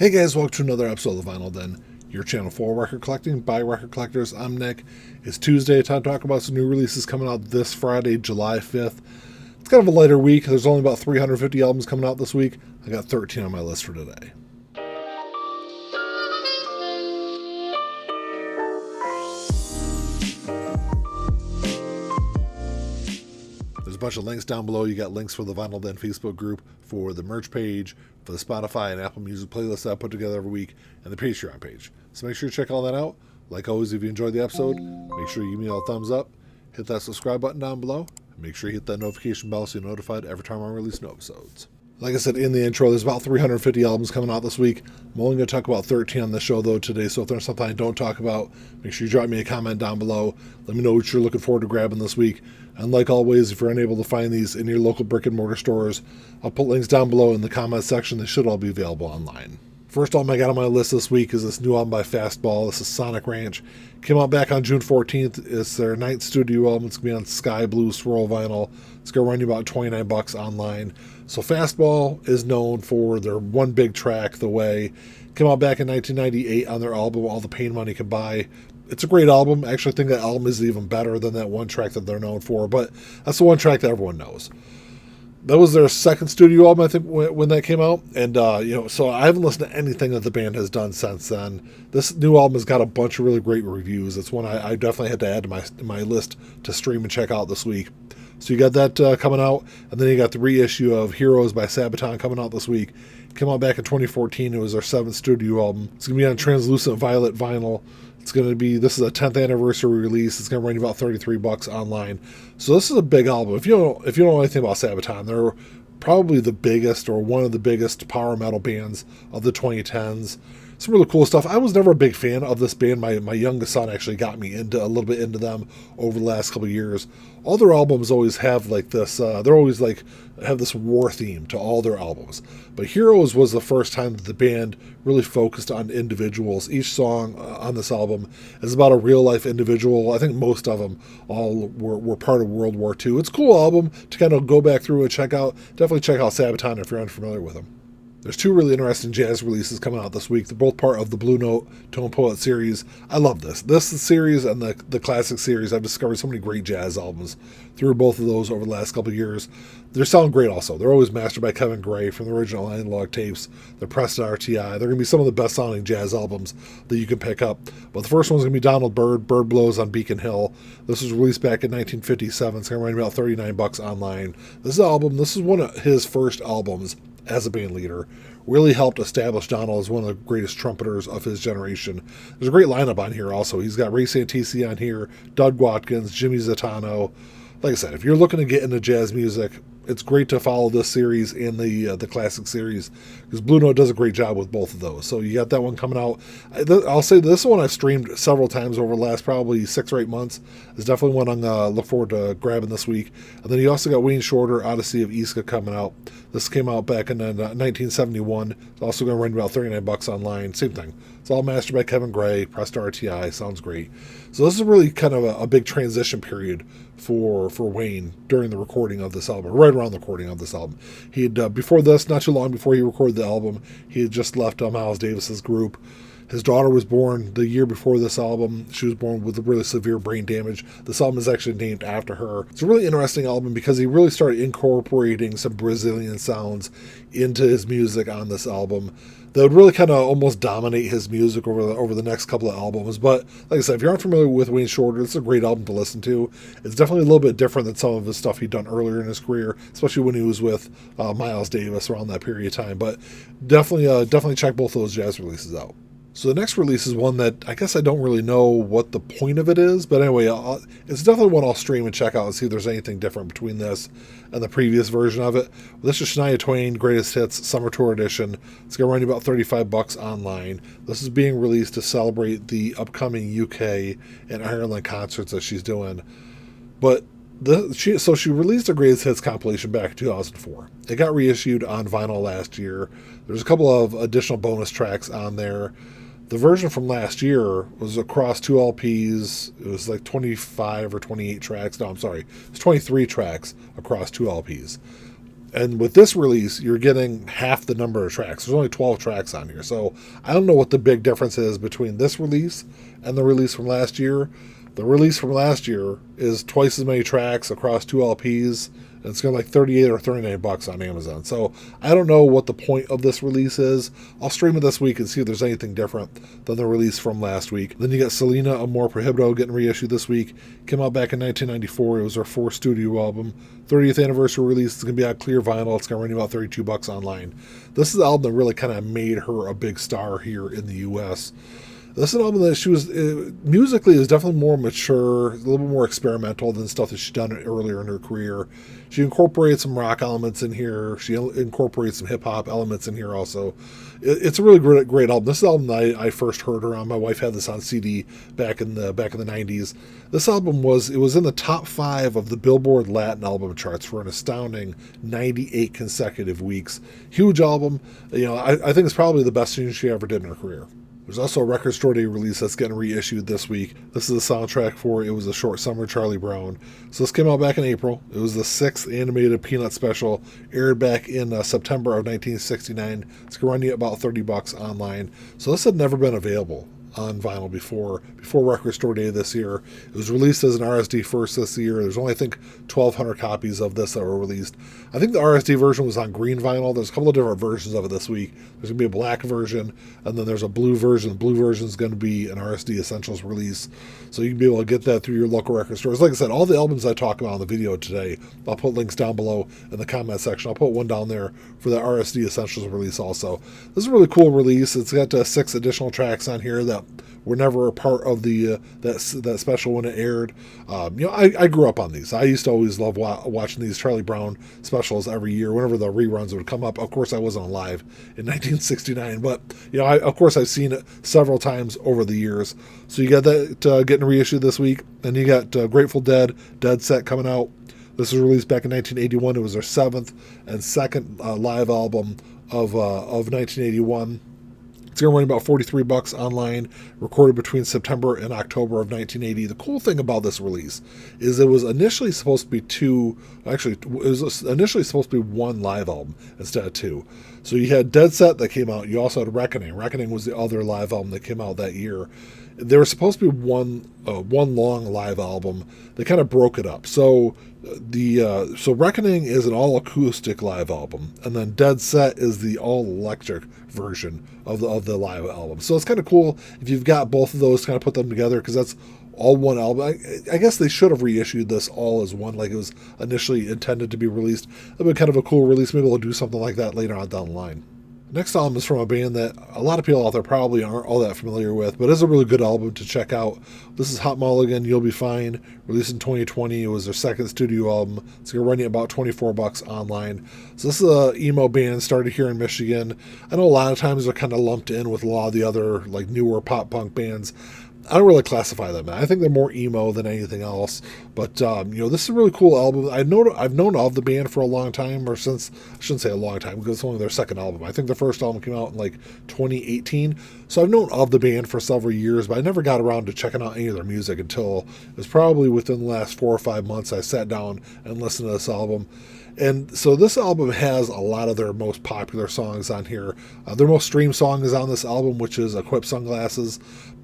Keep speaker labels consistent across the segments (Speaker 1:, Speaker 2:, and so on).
Speaker 1: Hey guys, welcome to another episode of the Vinyl Den, your channel for record collecting by record collectors. I'm Nick. It's Tuesday, time to talk about some new releases coming out this Friday, July 5th. It's kind of a lighter week. There's only about 350 albums coming out this week. I got 13 on my list for today. There's a bunch of links down below. You got links for the Vinyl Den Facebook group, for the merch page, for the Spotify and Apple Music playlist that I put together every week, and the Patreon page. So make sure you check all that out. Like always, if you enjoyed the episode, make sure you give me a thumbs up, hit that subscribe button down below, and make sure you hit that notification bell so you're notified every time I release new episodes. Like I said in the intro, there's about 350 albums coming out this week. I'm only going to talk about 13 on the show, though, today, so if there's something I don't talk about, make sure you drop me a comment down below. Let me know what you're looking forward to grabbing this week. And like always, if you're unable to find these in your local brick-and-mortar stores, I'll put links down below in the comment section. They should all be available online. First album I got on my list this week is this new album by Fastball. This is Sonic Ranch. Came out back on June 14th. It's their 9th studio album. It's going to be on Sky Blue Swirl vinyl. It's going to run you about $29 online. So Fastball is known for their one big track, The Way. Came out back in 1998 on their album, All the Pain Money Can Buy. It's a great album. I actually think that album is even better than that one track that they're known for, but that's the one track that everyone knows. That was their second studio album, I think, when that came out. And, so I haven't listened to anything that the band has done since then. This new album has got a bunch of really great reviews. It's one I definitely had to add to my list to stream and check out this week. So you got that coming out. And then you got the reissue of Heroes by Sabaton coming out this week. Came out back in 2014. It was their 7th studio album. It's going to be on translucent violet vinyl. This is a 10th anniversary release. It's going to run you about $33 online. So this is a big album. If you don't know anything about Sabaton, they're probably the biggest or one of the biggest power metal bands of the 2010s. Some really cool stuff. I was never a big fan of this band. My youngest son actually got me a little bit into them over the last couple of years. All their albums always have like this, they're always like, have this war theme to all their albums. But Heroes was the first time that the band really focused on individuals. Each song on this album is about a real life individual. I think most of them all were part of World War II. It's a cool album to kind of go back through and check out. Definitely check out Sabaton if you're unfamiliar with them. There's two really interesting jazz releases coming out this week. They're both part of the Blue Note Tone Poet series. I love this. This series and the classic series, I've discovered so many great jazz albums through both of those over the last couple of years. They sound great also. They're always mastered by Kevin Gray from the original analog tapes. They're pressed at RTI. They're going to be some of the best sounding jazz albums that you can pick up. But the first one's going to be Donald Byrd, Byrd Blows on Beacon Hill. This was released back in 1957. It's going to run about $39 online. This is one of his first albums as a band leader. Really helped establish Donald as one of the greatest trumpeters of his generation. There's a great lineup on here also. He's got Ray Santisi on here, Doug Watkins, Jimmy Zatano. Like I said, if you're looking to get into jazz music, it's great to follow this series and the classic series because Blue Note does a great job with both of those. So you got that one coming out. I'll say this one I've streamed several times over the last probably 6 or 8 months. It's definitely one I'm going to look forward to grabbing this week. And then you also got Wayne Shorter, Odyssey of Iska coming out. This came out back in 1971. It's also going to run about $39 online. Same thing. It's all mastered by Kevin Gray, pressed to RTI. Sounds great. So this is really kind of a big transition period for Wayne during the recording of this album, right around the recording of this album. He had, before this, not too long before he recorded the album, he had just left Miles Davis's group. His daughter was born the year before this album. She was born with really severe brain damage. This album is actually named after her. It's a really interesting album because he really started incorporating some Brazilian sounds into his music on this album that would really kind of almost dominate his music over the next couple of albums. But like I said, if you're unfamiliar with Wayne Shorter, it's a great album to listen to. It's definitely a little bit different than some of his stuff he'd done earlier in his career, especially when he was with Miles Davis around that period of time. But definitely check both of those jazz releases out. So the next release is one that I guess I don't really know what the point of it is, but anyway, it's definitely one I'll stream and check out and see if there's anything different between this and the previous version of it. This is Shania Twain Greatest Hits Summer Tour Edition. It's going to run you about $35 online. This is being released to celebrate the upcoming UK and Ireland concerts that she's doing. But she released a Greatest Hits compilation back in 2004. It got reissued on vinyl last year. There's a couple of additional bonus tracks on there. The version from last year was across 2 LPs. It was like 25 or 28 tracks. No, I'm sorry. It's 23 tracks across 2 LPs. And with this release, you're getting half the number of tracks. There's only 12 tracks on here. So I don't know what the big difference is between this release and the release from last year. The release from last year is twice as many tracks across 2 LPs. And it's going to like 38 or 39 bucks on Amazon. So I don't know what the point of this release is. I'll stream it this week and see if there's anything different than the release from last week. Then you got Selena, Amor, Prohibido getting reissued this week. Came out back in 1994. It was her 4th studio album. 30th anniversary release. It's going to be on clear vinyl. It's going to run you about 32 bucks online. This is the album that really kind of made her a big star here in the U.S. This is an album that she was, musically, is definitely more mature, a little bit more experimental than stuff that she'd done earlier in her career. She incorporates some rock elements in here. She incorporates some hip-hop elements in here also. It's a really great album. This is the album that I first heard her on. My wife had this on CD back in the 90s. This album was in the top 5 of the Billboard Latin album charts for an astounding 98 consecutive weeks. Huge album. I think it's probably the best thing she ever did in her career. There's also a Record Store Day release that's getting reissued this week. This is the soundtrack for It Was a Short Summer, Charlie Brown. So this came out back in April. It was the 6th animated Peanut special, aired back in September of 1969. It's going to run you about 30 bucks online. So this had never been available on vinyl before Record Store Day this year. It was released as an RSD first this year. There's only, I think, 1,200 copies of this that were released. I think the RSD version was on green vinyl. There's a couple of different versions of it this week. There's going to be a black version, and then there's a blue version. The blue version is going to be an RSD Essentials release. So you can be able to get that through your local record stores. Like I said, all the albums I talk about in the video today, I'll put links down below in the comment section. I'll put one down there for the RSD Essentials release also. This is a really cool release. It's got 6 additional tracks on here that were never a part of the that special when it aired. I grew up on these. I used to always love watching these Charlie Brown specials every year whenever the reruns would come up. Of course, I wasn't alive in 1969, but of course I've seen it several times over the years. So you got that getting reissued this week, and you got Grateful Dead Set coming out. This was released back in 1981. It was their 7th and 2nd live album of 1981. It's going to run about 43 bucks online, recorded between September and October of 1980. The cool thing about this release is it was initially supposed to be one live album instead of 2. So you had Dead Set that came out. You also had Reckoning. Reckoning was the other live album that came out that year. There was supposed to be one long live album. They kind of broke it up. So so Reckoning is an all acoustic live album, and then Dead Set is the all electric version of the live album. So it's kind of cool if you've got both of those, kind of put them together, because that's all one album. I guess they should have reissued this all as one, like it was initially intended to be released. That'd be kind of a cool release. Maybe we'll do something like that later on down the line. Next album is from a band that a lot of people out there probably aren't all that familiar with, but it's a really good album to check out. This is Hot Mulligan, You'll Be Fine, released in 2020. It was their 2nd studio album. It's going to run you about 24 bucks online. So this is a emo band started here in Michigan. I know a lot of times they're kind of lumped in with a lot of the other like newer pop punk bands. I don't really classify them. I think they're more emo than anything else. But, this is a really cool album. I've known of the band for a long time, or since, I shouldn't say a long time, because it's only their 2nd album. I think their first album came out in like 2018. So I've known of the band for several years, but I never got around to checking out any of their music until it was probably within the last 4 or 5 months I sat down and listened to this album. And so this album has a lot of their most popular songs on here. Their most streamed song is on this album, which is Equip Sunglasses.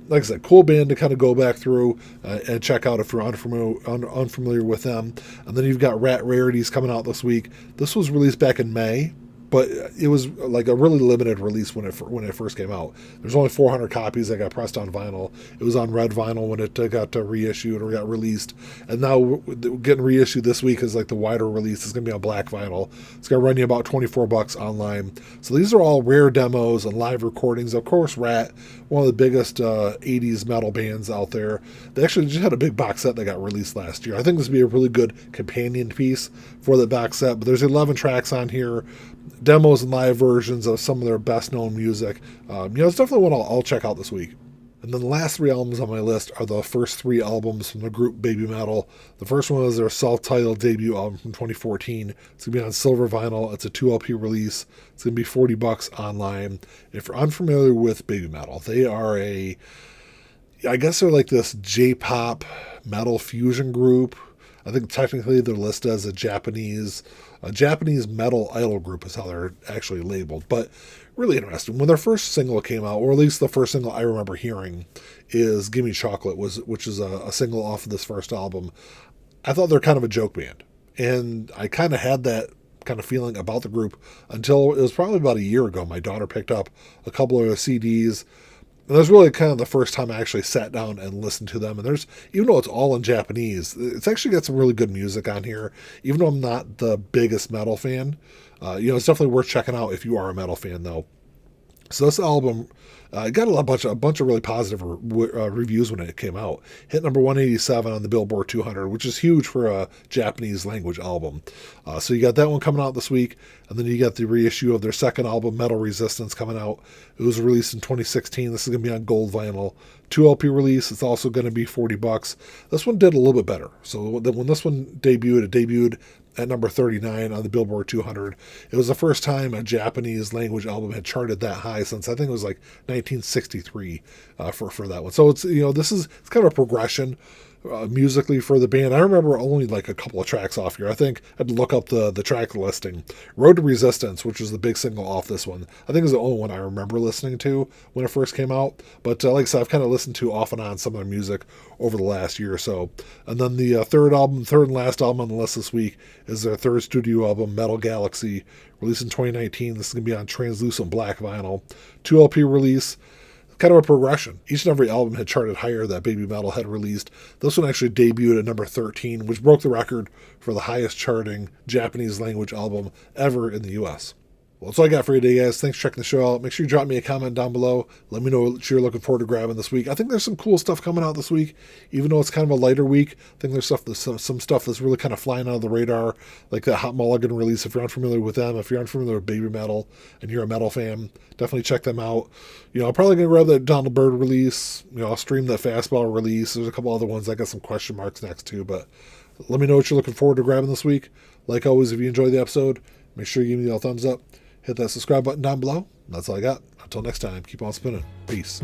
Speaker 1: Like I said, cool band to kind of go back through and check out if you're unfamiliar with them. And then you've got Rarities coming out this week. This was released back in May, but it was like a really limited release when it first came out. There's only 400 copies that got pressed on vinyl. It was on red vinyl when it got reissued or got released. And now getting reissued this week is like the wider release. It's going to be on black vinyl. It's going to run you about 24 bucks online. So these are all rare demos and live recordings. Of course, Ratt, one of the biggest 80s metal bands out there. They actually just had a big box set that got released last year. I think this would be a really good companion piece for the box set. But there's 11 tracks on here, demos and live versions of some of their best known music. It's definitely one I'll check out this week. And then the last 3 albums on my list are the first 3 albums from the group Babymetal. The first one is their self-titled debut album from 2014. It's going to be on silver vinyl. It's a 2 LP release. It's going to be 40 bucks online. If you're unfamiliar with Babymetal, they are I guess they're like this J-pop metal fusion group. I think technically they're listed as a Japanese metal idol group is how they're actually labeled. But really interesting. When their first single came out, or at least the first single I remember hearing, is "Gimme Chocolate," which is a single off of this first album. I thought they're kind of a joke band, and I kind of had that kind of feeling about the group until it was probably about a year ago. My daughter picked up a couple of CDs. And that was really kind of the first time I actually sat down and listened to them. And even though it's all in Japanese, it's actually got some really good music on here. Even though I'm not the biggest metal fan, it's definitely worth checking out if you are a metal fan, though. So this album got a bunch of really positive reviews when it came out. Hit number 187 on the Billboard 200, which is huge for a Japanese language album. So you got that one coming out this week, and then you got the reissue of their second album, Metal Resistance, coming out. It was released in 2016. This is going to be on gold vinyl. 2 LP release. It's also going to be $40. This one did a little bit better. So when this one debuted, it debuted at number 39 on the Billboard 200. It was the first time a Japanese language album had charted that high since I think it was like 1963 for that one. So it's it's kind of a progression musically for the band. I remember only like a couple of tracks off here. I think I'd look up the track listing. Road to Resistance, which was the big single off this one, I think is the only one I remember listening to when it first came out. But like I said, I've kind of listened to off and on some of their music over the last year or so. And then the third and last album on the list this week is their third studio album, Metal Galaxy, released in 2019. This is going to be on translucent black vinyl. 2 LP release. Kind of a progression. Each and every album had charted higher that Babymetal had released. This one actually debuted at number 13, which broke the record for the highest charting Japanese language album ever in the U.S. Well, that's all I got for you today, guys. Thanks for checking the show out. Make sure you drop me a comment down below. Let me know what you're looking forward to grabbing this week. I think there's some cool stuff coming out this week, even though it's kind of a lighter week. I think there's some stuff that's really kind of flying out of the radar, like that Hot Mulligan release. If you're unfamiliar with them, if you're unfamiliar with Babymetal and you're a metal fan, definitely check them out. I'm probably going to grab that Donald Byrd release. I'll stream the Fastball release. There's a couple other ones I got some question marks next to, but let me know what you're looking forward to grabbing this week. Like always, if you enjoyed the episode, make sure you give me the old thumbs up. Hit that subscribe button down below. That's all I got. Until next time, keep on spinning. Peace.